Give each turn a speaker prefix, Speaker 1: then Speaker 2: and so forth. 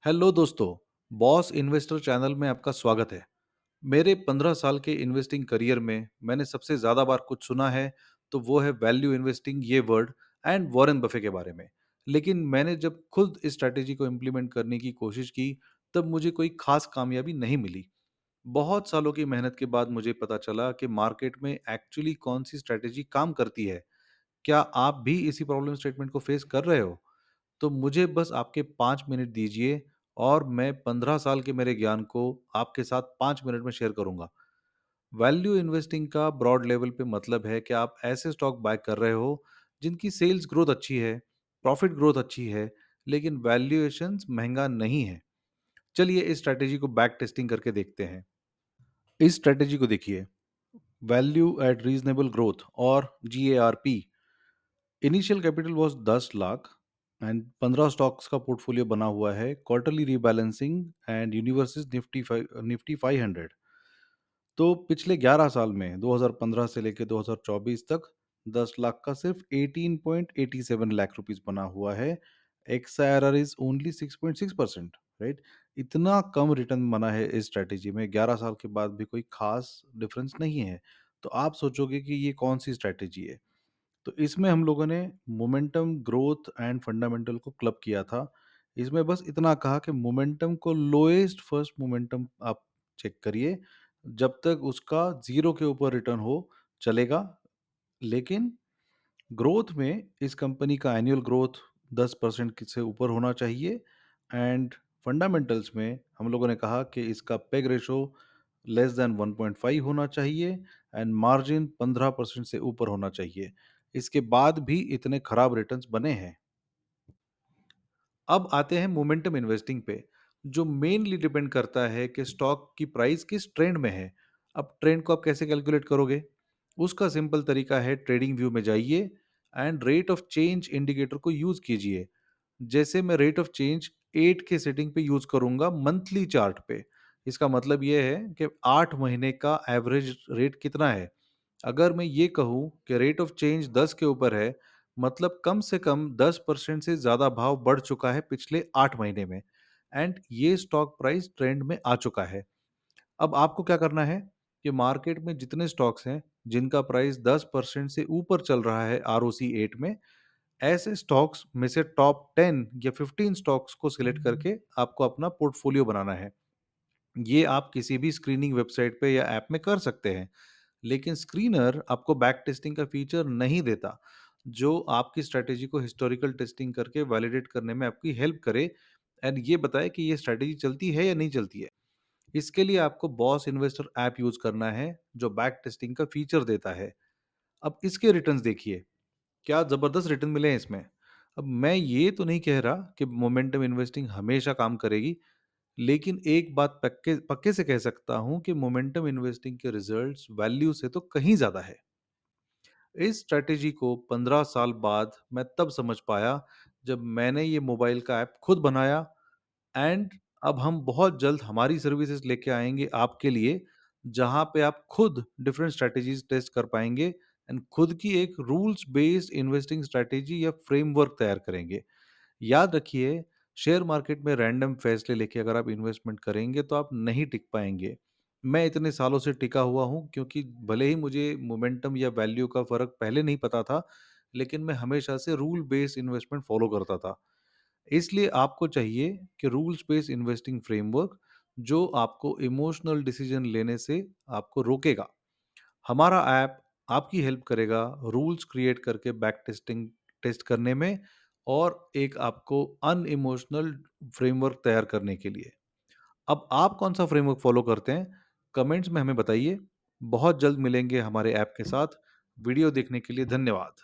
Speaker 1: Hello दोस्तों, boss investor channel में आपका स्वागत है। मेरे 15 साल के इन्वेस्टिंग करियर में मैंने सबसे ज़्यादा बार कुछ सुना है, तो वो है वैल्यू इन्वेस्टिंग ये वर्ड एंड वॉरेन बफे के बारे में। लेकिन मैंने जब खुद इस स्ट्रैटेजी को इम्प्लीमेंट करने की कोशिश की, तब मुझे कोई खास कामयाबी नहीं मिली। बहुत सालों की मेहनत के बाद मुझे पता चला कि मार्केट में एक्चुअली कौन सी स्ट्रैटेजी काम करती है। क्या आप भी इसी प्रॉब्लम स्टेटमेंट को फेस कर रहे हो? तो मुझे बस आपके 5 मिनट दीजिए और मैं 15 साल के मेरे ज्ञान को आपके साथ 5 मिनट में शेयर करूंगा। वैल्यू इन्वेस्टिंग का ब्रॉड लेवल पे मतलब है कि आप ऐसे स्टॉक बाय कर रहे हो जिनकी सेल्स ग्रोथ अच्छी है, प्रॉफिट ग्रोथ अच्छी है, लेकिन वैल्यूएशंस महंगा नहीं है। चलिए इस स्ट्रैटेजी को बैक टेस्टिंग करके देखते हैं। इस स्ट्रैटेजी को देखिए, वैल्यू एट रीजनेबल ग्रोथ और GARP। Initial capital was 10 lakh and 15 stocks का पोर्टफोलियो बना हुआ है। Quarterly rebalancing and universes Nifty 500। तो पिछले 11 साल में 2015 से लेकर 2024 तक 10 लाख का सिर्फ 18.87 लाख रुपीस बना हुआ है। XIRR is only 6.6%। राइट, इतना कम रिटर्न बना है इस स्ट्रेटेजी में। 11 साल के बाद भी कोई खास डिफरेंस नहीं है। तो आप सोचोगे कि ये कौन सी स्ट्रेटेजी है। तो इसमें हम लोगों ने मोमेंटम, ग्रोथ एंड फंडामेंटल को क्लब किया था। इसमें बस इतना कहा कि मोमेंटम को लोएस्ट फर्स्ट मोमेंटम आप चेक करिए, जब तक उसका ज़ीरो के ऊपर रिटर्न हो चलेगा। लेकिन ग्रोथ में इस कंपनी का एनुअल ग्रोथ 10% से ऊपर होना चाहिए। एंड फंडामेंटल्स में हम लोगों ने कहा कि इसका पेग रेशो लेस देन 1.5 होना चाहिए एंड मार्जिन 15% से ऊपर होना चाहिए। इसके बाद भी इतने खराब रिटर्न्स बने हैं। अब आते हैं मोमेंटम इन्वेस्टिंग पे, जो मेनली डिपेंड करता है कि स्टॉक की प्राइस किस ट्रेंड में है। अब ट्रेंड को आप कैसे कैलकुलेट करोगे? उसका सिंपल तरीका है, ट्रेडिंग व्यू में जाइए and rate of change indicator को यूज कीजिए। जैसे मैं रेट ऑफ चेंज 8 के सेटिंग पे यूज करूंगा मंथली चार्ट पे। इसका मतलब यह है कि 8 महीने का एवरेज रेट कितना है। अगर मैं ये कहूँ कि रेट ऑफ चेंज 10 के ऊपर है, मतलब कम से कम 10% से ज़्यादा भाव बढ़ चुका है पिछले 8 महीने में एंड ये स्टॉक प्राइस ट्रेंड में आ चुका है। अब आपको क्या करना है कि मार्केट में जितने स्टॉक्स हैं, जिनका प्राइस 10% से ऊपर चल रहा है ROC 8 में, ऐसे स्टॉक्स में से टॉप 10 या 15 स्टॉक्स को सिलेक्ट करके आपको अपना पोर्टफोलियो बनाना है। ये आप किसी भी स्क्रीनिंग वेबसाइट पे या ऐप में कर सकते हैं। लेकिन स्क्रीनर आपको बैक टेस्टिंग का फीचर नहीं देता, जो आपकी स्ट्रैटेजी को हिस्टोरिकल टेस्टिंग करके वैलिडेट करने में आपकी हेल्प करे एंड ये बताए कि ये स्ट्रैटेजी चलती है या नहीं चलती है। इसके लिए आपको बॉस इन्वेस्टर ऐप यूज करना है, जो बैक टेस्टिंग का फीचर देता है। अब इसके रिटर्न्स देखिए, क्या जबरदस्त रिटर्न मिले हैं इसमें। अब मैं ये तो नहीं कह रहा कि मोमेंटम इन्वेस्टिंग हमेशा काम करेगी, लेकिन एक बात पक्के पक्के से कह सकता हूं कि मोमेंटम इन्वेस्टिंग के रिजल्ट्स वैल्यू से तो कहीं ज्यादा है। इस स्ट्रैटेजी को 15 साल बाद मैं तब समझ पाया, जब मैंने ये मोबाइल का ऐप खुद बनाया एंड अब हम बहुत जल्द हमारी सर्विसेज लेके आएंगे आपके लिए, जहां पे आप खुद डिफरेंट स्ट्रैटेजीज टेस्ट कर पाएंगे एंड खुद की एक रूल्स बेस्ड इन्वेस्टिंग स्ट्रैटेजी या फ्रेमवर्क तैयार करेंगे। याद रखिए, शेयर मार्केट में रैंडम फैसले लेके अगर आप इन्वेस्टमेंट करेंगे तो आप नहीं टिक पाएंगे। मैं इतने सालों से टिका हुआ हूँ क्योंकि भले ही मुझे मोमेंटम या वैल्यू का फ़र्क पहले नहीं पता था, लेकिन मैं हमेशा से रूल बेस्ड इन्वेस्टमेंट फॉलो करता था। इसलिए आपको चाहिए कि रूल्स बेस्ड इन्वेस्टिंग फ्रेमवर्क, जो आपको इमोशनल डिसीजन लेने से आपको रोकेगा। हमारा ऐप आपकी हेल्प करेगा रूल्स क्रिएट करके बैक टेस्टिंग टेस्ट करने में और एक आपको अनइमोशनल फ्रेमवर्क तैयार करने के लिए। अब आप कौन सा फ्रेमवर्क फॉलो करते हैं, कमेंट्स में हमें बताइए। बहुत जल्द मिलेंगे हमारे ऐप के साथ। वीडियो देखने के लिए धन्यवाद।